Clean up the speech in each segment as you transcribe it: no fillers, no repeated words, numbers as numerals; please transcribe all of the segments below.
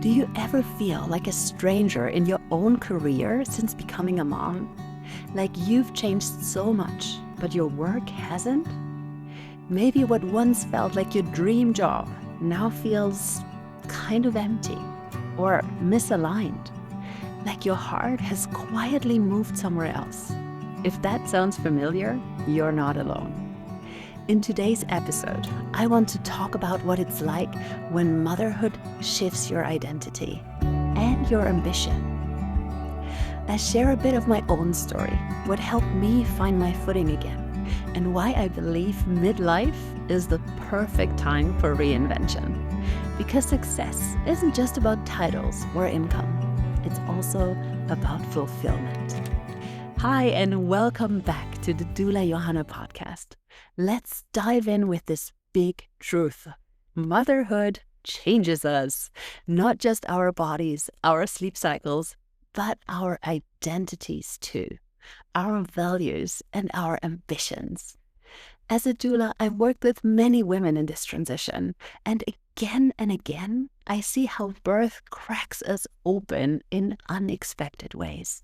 Do you ever feel like a stranger in your own career since becoming a mom? Like you've changed so much, but your work hasn't? Maybe what once felt like your dream job now feels kind of empty or misaligned, like your heart has quietly moved somewhere else. If that sounds familiar, you're not alone. In today's episode, I want to talk about what it's like when motherhood shifts your identity and your ambition. I share a bit of my own story, what helped me find my footing again, and why I believe midlife is the perfect time for reinvention. Because success isn't just about titles or income, it's also about fulfillment. Hi, and welcome back to the Doula Johanna Podcast. Let's dive in with this big truth. Motherhood changes us, not just our bodies, our sleep cycles, but our identities too, our values and our ambitions. As a doula, I've worked with many women in this transition, and again, I see how birth cracks us open in unexpected ways.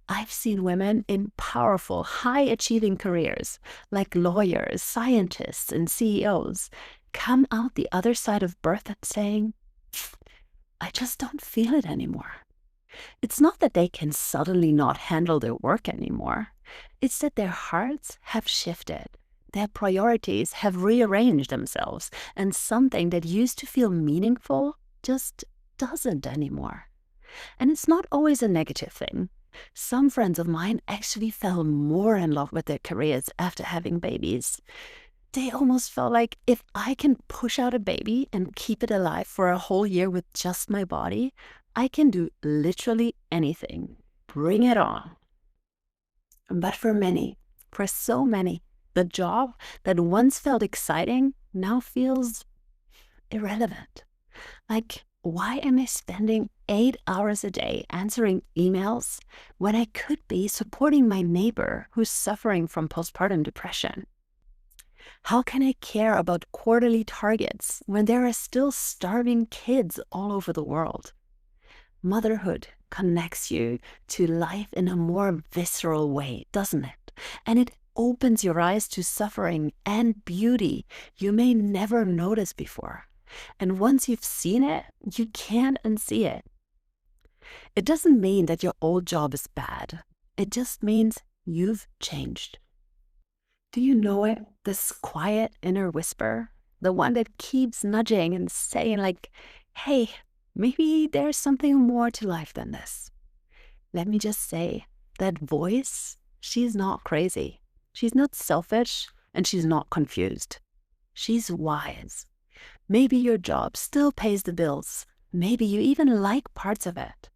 I've seen women in powerful, high-achieving careers, like lawyers, scientists, and CEOs, come out the other side of birth and saying, I just don't feel it anymore. It's not that they can suddenly not handle their work anymore. It's that their hearts have shifted. Their priorities have rearranged themselves, and something that used to feel meaningful just doesn't anymore. And it's not always a negative thing. Some friends of mine actually fell more in love with their careers after having babies. They almost felt like, if I can push out a baby and keep it alive for a whole year with just my body, I can do literally anything. Bring it on. But for so many, the job that once felt exciting now feels irrelevant. Like, why am I spending 8 hours a day answering emails when I could be supporting my neighbor who's suffering from postpartum depression? How can I care about quarterly targets when there are still starving kids all over the world? Motherhood connects you to life in a more visceral way, doesn't it? And it opens your eyes to suffering and beauty you may never notice before. And once you've seen it, you can't unsee it. It doesn't mean that your old job is bad. It just means you've changed. Do you know it? This quiet inner whisper, the one that keeps nudging and saying like, hey, maybe there's something more to life than this. Let me just say, that voice, she's not crazy. She's not selfish, and she's not confused. She's wise. Maybe your job still pays the bills. Maybe you even like parts of it.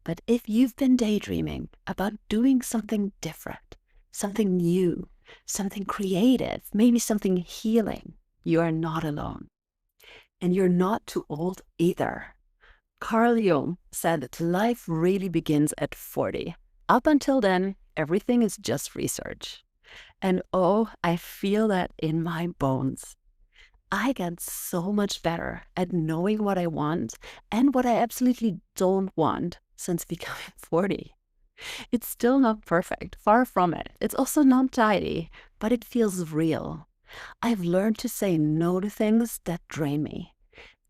But if you've been daydreaming about doing something different, something new, something creative, maybe something healing, you are not alone. And you're not too old either. Carl Jung said that life really begins at 40. Up until then, everything is just research. And oh, I feel that in my bones. I get so much better at knowing what I want and what I absolutely don't want since becoming 40. It's still not perfect, far from it. It's also not tidy, but it feels real. I've learned to say no to things that drain me.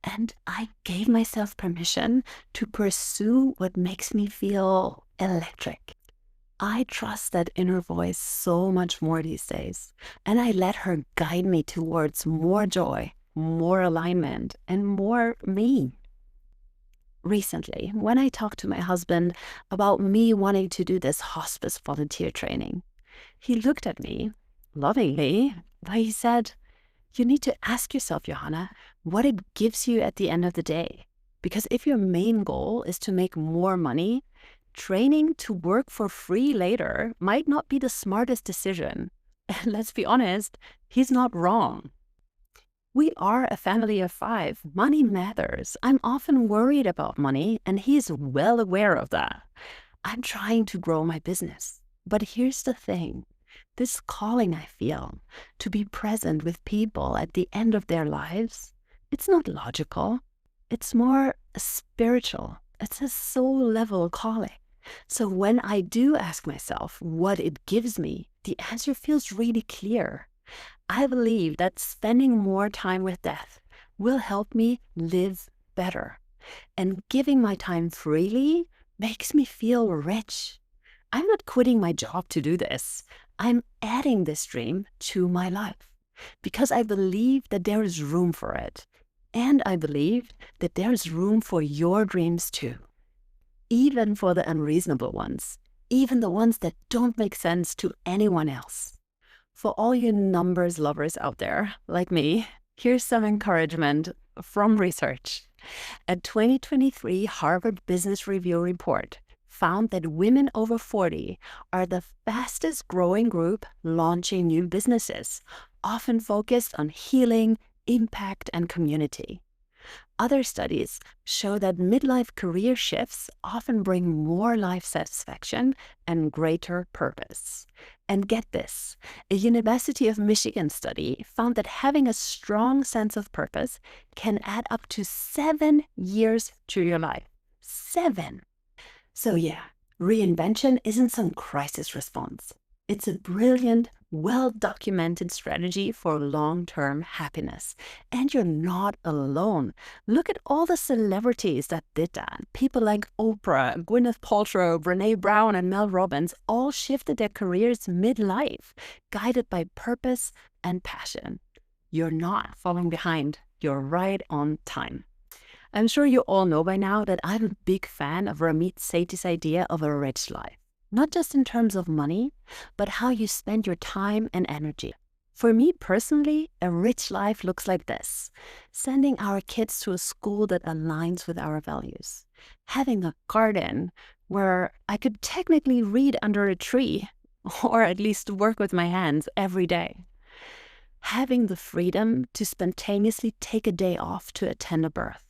And I gave myself permission to pursue what makes me feel electric. I trust that inner voice so much more these days, and I let her guide me towards more joy, more alignment, and more me. Recently, when I talked to my husband about me wanting to do this hospice volunteer training, he looked at me lovingly, but he said, you need to ask yourself, Johanna, what it gives you at the end of the day. Because if your main goal is to make more money, training to work for free later might not be the smartest decision. And let's be honest, he's not wrong. We are a family of 5. Money matters. I'm often worried about money, and he's well aware of that. I'm trying to grow my business. But here's the thing. This calling I feel to be present with people at the end of their lives, it's not logical. It's more spiritual. It's a soul level calling. So when I do ask myself what it gives me, the answer feels really clear. I believe that spending more time with death will help me live better. And giving my time freely makes me feel rich. I'm not quitting my job to do this. I'm adding this dream to my life because I believe that there is room for it. And I believe that there is room for your dreams too, even for the unreasonable ones, even the ones that don't make sense to anyone else. For all you numbers lovers out there, like me, here's some encouragement from research. A 2023 Harvard Business Review report found that women over 40 are the fastest growing group launching new businesses, often focused on healing, impact, and community. Other studies show that midlife career shifts often bring more life satisfaction and greater purpose. And get this, a University of Michigan study found that having a strong sense of purpose can add up to 7 years to your life. 7! So yeah, reinvention isn't some crisis response. It's a brilliant, well-documented strategy for long-term happiness. And you're not alone. Look at all the celebrities that did that. People like Oprah, Gwyneth Paltrow, Brené Brown, and Mel Robbins all shifted their careers midlife, guided by purpose and passion. You're not falling behind. You're right on time. I'm sure you all know by now that I'm a big fan of Ramit Sethi's idea of a rich life. Not just in terms of money, but how you spend your time and energy. For me personally, a rich life looks like this: sending our kids to a school that aligns with our values, having a garden where I could technically read under a tree, or at least work with my hands every day, having the freedom to spontaneously take a day off to attend a birth,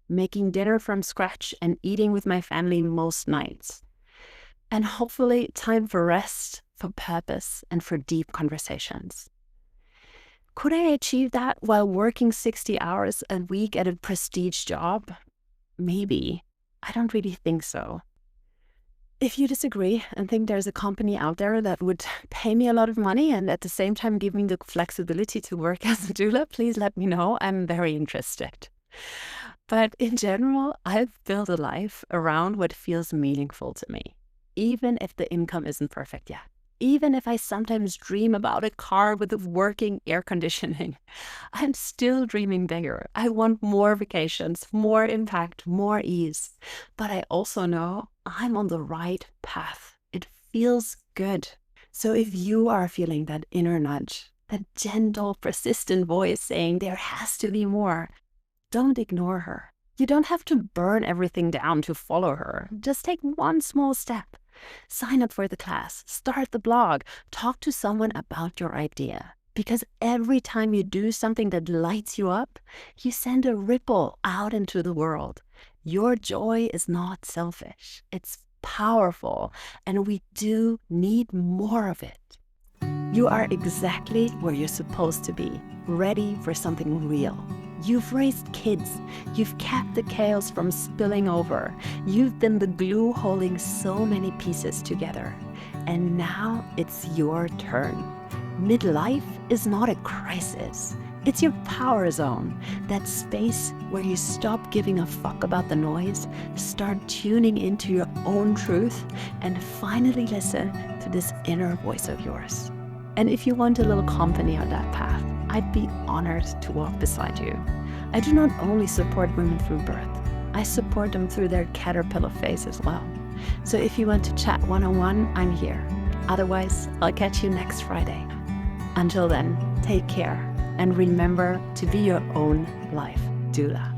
making dinner from scratch and eating with my family most nights, and hopefully time for rest, for purpose, and for deep conversations. Could I achieve that while working 60 hours a week at a prestige job? Maybe. I don't really think so. If you disagree and think there's a company out there that would pay me a lot of money and at the same time give me the flexibility to work as a doula, please let me know. I'm very interested. But in general, I've built a life around what feels meaningful to me, even if the income isn't perfect yet. Even if I sometimes dream about a car with working air conditioning, I'm still dreaming bigger. I want more vacations, more impact, more ease. But I also know I'm on the right path. It feels good. So if you are feeling that inner nudge, that gentle, persistent voice saying there has to be more, don't ignore her. You don't have to burn everything down to follow her. Just take one small step. Sign up for the class, start the blog, talk to someone about your idea. Because every time you do something that lights you up, you send a ripple out into the world. Your joy is not selfish. It's powerful, and we do need more of it. You are exactly where you're supposed to be, ready for something real. You've raised kids. You've kept the chaos from spilling over. You've been the glue holding so many pieces together. And now it's your turn. Midlife is not a crisis. It's your power zone, that space where you stop giving a fuck about the noise, start tuning into your own truth, and finally listen to this inner voice of yours. And if you want a little company on that path, I'd be honored to walk beside you. I do not only support women through birth, I support them through their caterpillar phase as well. So if you want to chat one-on-one, I'm here. Otherwise, I'll catch you next Friday. Until then, take care and remember to be your own life doula.